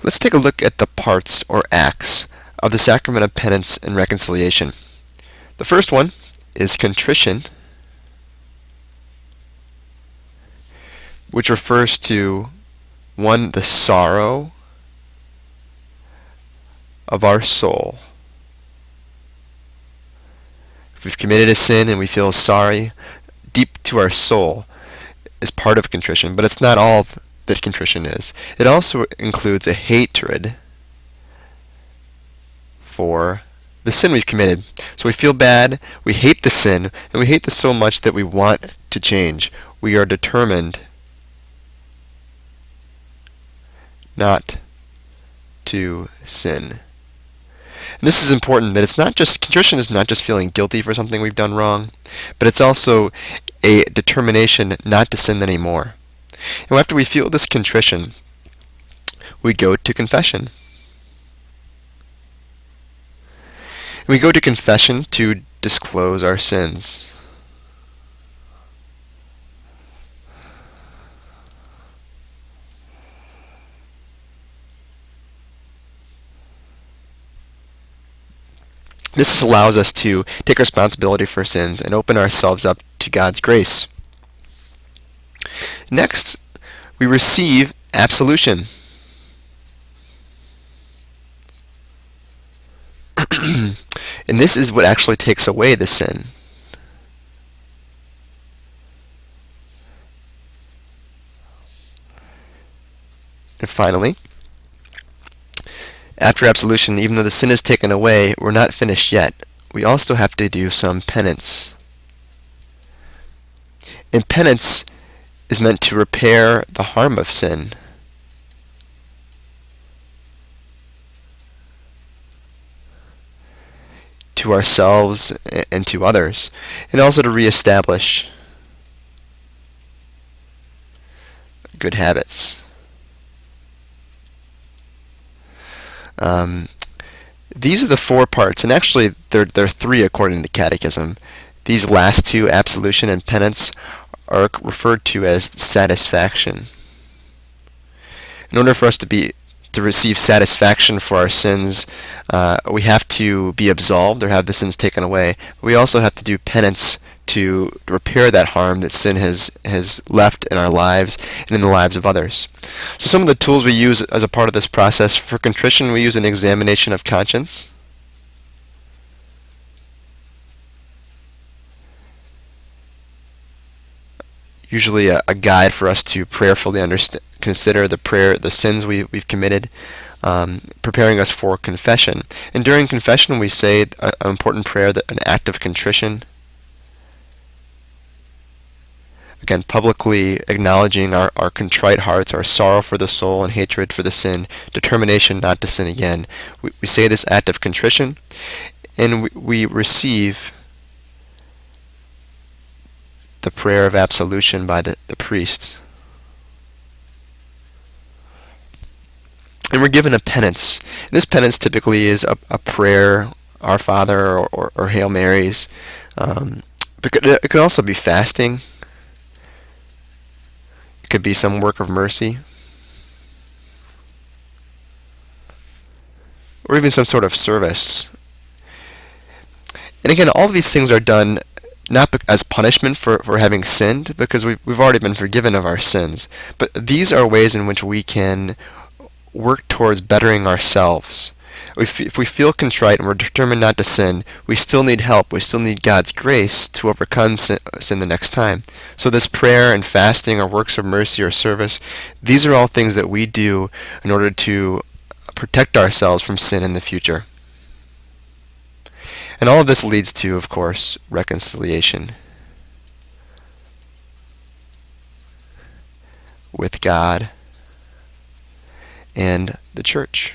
let's take a look at the parts or acts of the Sacrament of Penance and Reconciliation. The first one is contrition, which refers to, one, the sorrow of our soul. If we've committed a sin and we feel sorry, deep to our soul is part of contrition, but it's not all that contrition is. It also includes a hatred for the sin we've committed. So we feel bad, we hate the sin, and we hate this so much that we want to change. We are determined not to sin. And this is important, that it's not just, contrition is not just feeling guilty for something we've done wrong, but it's also a determination not to sin anymore. And after we feel this contrition, we go to confession. We go to confession to disclose our sins. This allows us to take responsibility for sins and open ourselves up to God's grace. Next, we receive absolution. And this is what actually takes away the sin. And finally, after absolution, even though the sin is taken away, we're not finished yet. We also have to do some penance. And penance is meant to repair the harm of sin. To ourselves and to others, and also to reestablish good habits. These are the 4 parts, and actually there are 3 according to the Catechism. These last 2, absolution and penance, are referred to as satisfaction. In order for us to receive satisfaction for our sins, we have to be absolved or have the sins taken away. We also have to do penance to repair that harm that sin has left in our lives and in the lives of others. So some of the tools we use as a part of this process: for contrition, we use an examination of conscience. Usually a guide for us to prayerfully consider the sins we've committed, preparing us for confession. And during confession, we say an important prayer, an act of contrition. Again, publicly acknowledging our contrite hearts, our sorrow for the soul and hatred for the sin, determination not to sin again. We say this act of contrition, and we receive the prayer of absolution by the priest. And we're given a penance. And this penance typically is a prayer, Our Father or Hail Marys. But it could also be fasting. It could be some work of mercy. Or even some sort of service. And again, all of these things are done not as punishment for having sinned, because we've already been forgiven of our sins. But these are ways in which we can work towards bettering ourselves. If we feel contrite and we're determined not to sin, we still need help. We still need God's grace to overcome sin the next time. So this prayer and fasting or works of mercy or service, these are all things that we do in order to protect ourselves from sin in the future. And all of this leads to, of course, reconciliation with God and the church.